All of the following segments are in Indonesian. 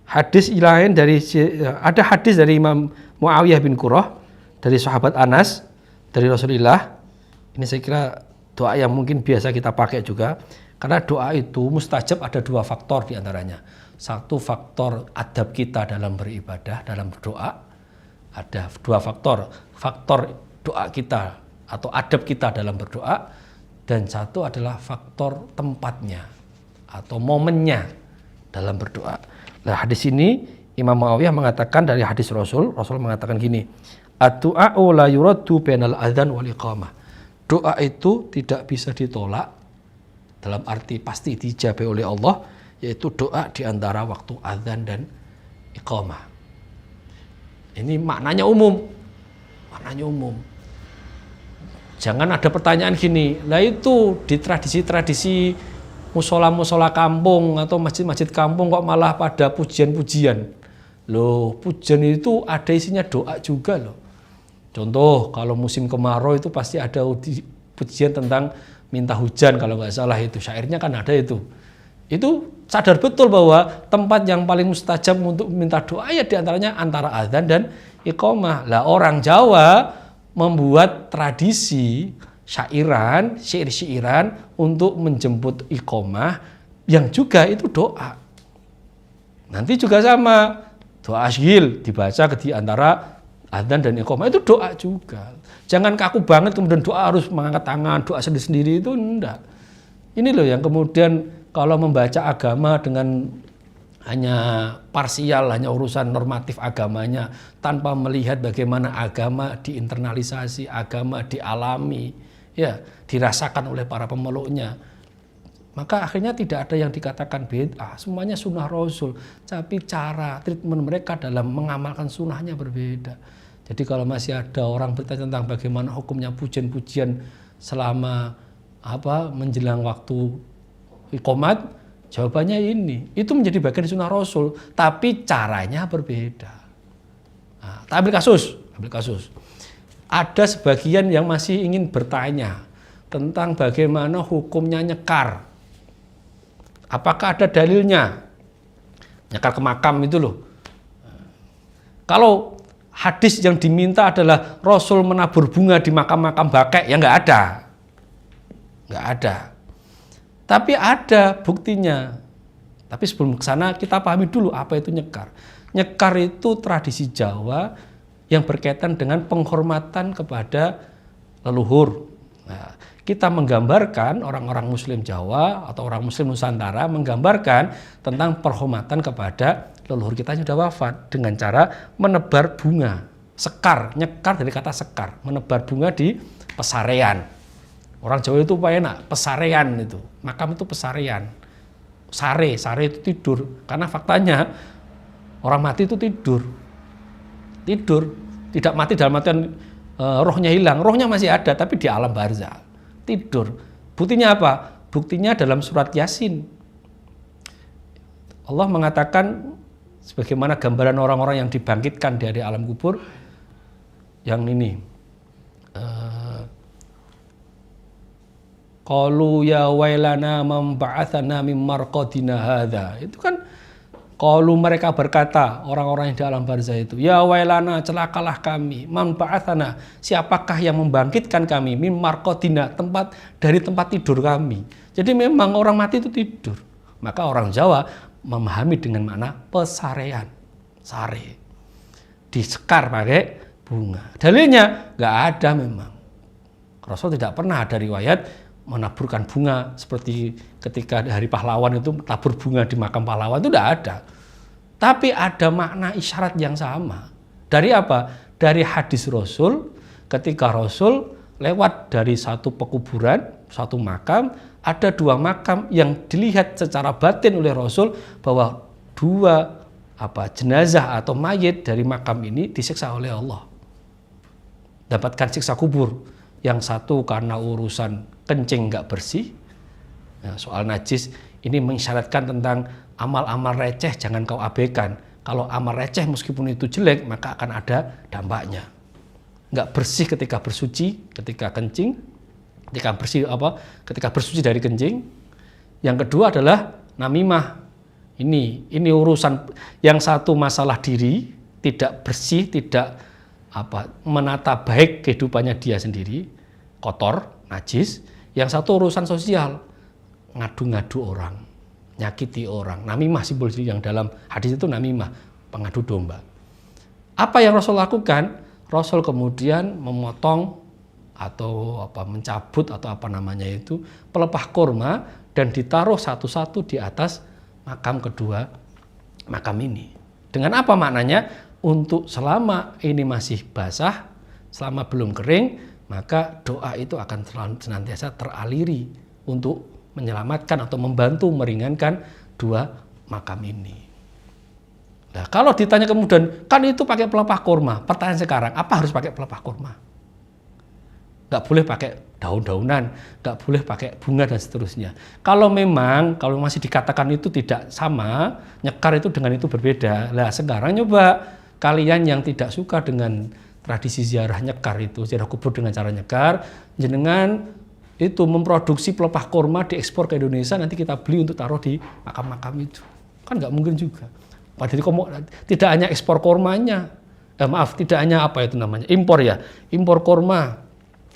Hadis lain ada hadis dari Imam Muawiyah bin Qurrah dari sahabat Anas dari Rasulullah. Ini saya kira doa yang mungkin biasa kita pakai juga, karena doa itu mustajab ada dua faktor diantaranya. Satu faktor adab kita dalam beribadah, dalam berdoa. Ada dua faktor doa kita atau adab kita dalam berdoa, dan satu adalah faktor tempatnya atau momennya dalam berdoa. Nah, hadis ini Imam Muawiyah mengatakan dari hadis Rasul mengatakan gini, ad-du'a'u la yuraddu bainal adzan wal iqamah. Doa itu tidak bisa ditolak, dalam arti pasti dijabai oleh Allah, yaitu doa di antara waktu adzan dan iqamah. Ini maknanya umum. Jangan ada pertanyaan gini, lah itu di tradisi-tradisi musola kampung atau masjid-masjid kampung kok malah pada pujian-pujian. Loh, pujian itu ada isinya doa juga loh. Contoh, kalau musim kemarau itu pasti ada pujian tentang minta hujan, kalau nggak salah itu syairnya kan ada itu. Itu sadar betul bahwa tempat yang paling mustajab untuk minta doa ya diantaranya antara azan dan iqamah. Lah, orang Jawa membuat tradisi syair-syairan untuk menjemput iqamah yang juga itu doa. Nanti juga sama, doa asyil dibaca di antara adzan dan iqamah itu doa juga. Jangan kaku banget kemudian doa harus mengangkat tangan, doa sendiri-sendiri, itu enggak. Ini loh yang kemudian kalau membaca agama dengan hanya parsial, hanya urusan normatif agamanya, tanpa melihat bagaimana agama diinternalisasi, agama dialami, ya, dirasakan oleh para pemeluknya, maka akhirnya tidak ada yang dikatakan bid'ah, semuanya sunnah Rasul, tapi cara treatment mereka dalam mengamalkan sunnahnya berbeda. Jadi kalau masih ada orang bertanya tentang bagaimana hukumnya pujian-pujian selama menjelang waktu iqamat, jawabannya ini, itu menjadi bagian sunnah Rasul, tapi caranya berbeda. Nah, ambil kasus. Ada sebagian yang masih ingin bertanya tentang bagaimana hukumnya nyekar. Apakah ada dalilnya? Nyekar ke makam itu loh. Kalau hadis yang diminta adalah Rasul menabur bunga di makam-makam baqi', ya nggak ada. Tapi ada buktinya. Tapi sebelum ke sana kita pahami dulu apa itu nyekar. Nyekar itu tradisi Jawa yang berkaitan dengan penghormatan kepada leluhur. Nah, kita menggambarkan orang-orang Muslim Jawa atau orang Muslim Nusantara menggambarkan tentang penghormatan kepada leluhur kita yang sudah wafat dengan cara menebar bunga. Sekar, nyekar dari kata sekar, menebar bunga di pesarean. Orang Jawa itu apa enak? Pesarean itu. Makam itu pesarean. Sare itu tidur. Karena faktanya orang mati itu tidur. Tidak mati dalam artian rohnya hilang. Rohnya masih ada tapi di alam barzah. Tidur. Buktinya apa? Buktinya dalam surat Yasin. Allah mengatakan sebagaimana gambaran orang-orang yang dibangkitkan dari alam kubur. Yang ini. Qalu ya wailana man ba'atsana min marqadina hadza. Itu kan qalu, mereka berkata, orang-orang yang di alam barzah itu, ya wailana, celakalah kami, man ba'atsana, siapakah yang membangkitkan kami, min marqadina, dari tempat tidur kami. Jadi memang orang mati itu tidur. Maka orang Jawa memahami dengan makna pesarean, sare. Disekar pakai bunga. Dalilnya nggak ada memang. Rasul tidak pernah ada riwayat menaburkan bunga seperti ketika hari pahlawan itu tabur bunga di makam pahlawan, itu tidak ada. Tapi ada makna isyarat yang sama. Dari apa? Dari hadis Rasul, ketika Rasul lewat dari satu pekuburan, satu makam, ada dua makam yang dilihat secara batin oleh Rasul bahwa dua jenazah atau mayit dari makam ini disiksa oleh Allah. Dapatkan siksa kubur. Yang satu karena urusan kencing nggak bersih, nah, soal najis ini mengisyaratkan tentang amal-amal receh jangan kau abaikan. Kalau amal receh meskipun itu jelek maka akan ada dampaknya. Nggak bersih ketika bersuci, ketika kencing, ketika bersuci dari kencing. Yang kedua adalah namimah, Ini urusan yang satu masalah diri, tidak bersih, tidak menata baik kehidupannya dia sendiri, kotor, najis. Yang satu urusan sosial, ngadu-ngadu orang, nyakiti orang. Namimah simbol yang dalam hadis itu namimah, pengadu domba. Apa yang Rasul lakukan? Rasul kemudian memotong atau mencabut atau pelepah kurma dan ditaruh satu-satu di atas makam kedua makam ini. Dengan apa maknanya? Untuk selama ini masih basah, selama belum kering, maka doa itu akan senantiasa teraliri untuk menyelamatkan atau membantu meringankan dua makam ini. Nah, kalau ditanya kemudian, kan itu pakai pelepah kurma. Pertanyaan sekarang, apa harus pakai pelepah kurma? Nggak boleh pakai daun-daunan, nggak boleh pakai bunga dan seterusnya. Kalau masih dikatakan itu tidak sama, nyekar itu dengan itu berbeda. Nah sekarang nyoba kalian yang tidak suka dengan tradisi ziarah nyekar itu, ziarah kubur dengan cara nyekar, jenengan itu memproduksi pelepah kurma diekspor ke Indonesia, nanti kita beli untuk taruh di makam-makam itu. Kan nggak mungkin juga. Jadi tidak hanya ekspor kurmanya, tidak hanya impor ya, impor kurma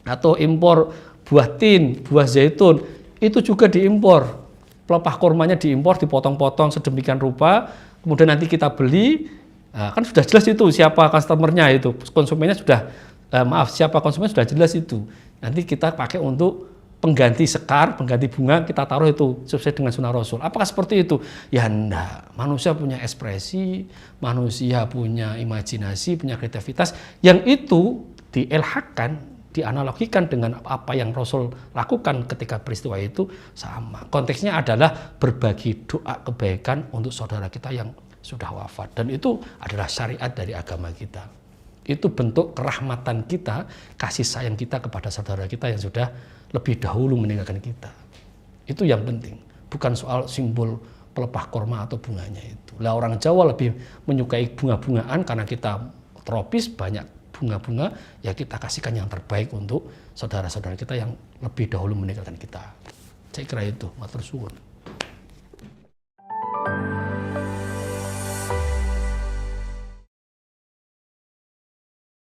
atau impor buah tin, buah zaitun, itu juga diimpor. Pelepah kurmanya diimpor, dipotong-potong sedemikian rupa, kemudian nanti kita beli, kan sudah jelas itu siapa customernya itu, konsumennya siapa konsumen sudah jelas itu. Nanti kita pakai untuk pengganti sekar, pengganti bunga, kita taruh itu sesuai dengan sunnah Rasul. Apakah seperti itu? Ya enggak. Manusia punya ekspresi, manusia punya imajinasi, punya kreativitas, yang itu dielhakan, dianalogikan dengan apa yang Rasul lakukan ketika peristiwa itu sama. Konteksnya adalah berbagi doa kebaikan untuk saudara kita yang sudah wafat. Dan itu adalah syariat dari agama kita. Itu bentuk kerahmatan kita, kasih sayang kita kepada saudara kita yang sudah lebih dahulu meninggalkan kita. Itu yang penting. Bukan soal simbol pelepah kurma atau bunganya itu. Lah orang Jawa lebih menyukai bunga-bungaan karena kita tropis, banyak bunga-bunga, ya kita kasihkan yang terbaik untuk saudara-saudara kita yang lebih dahulu meninggalkan kita. Saya kira itu, matur suwun.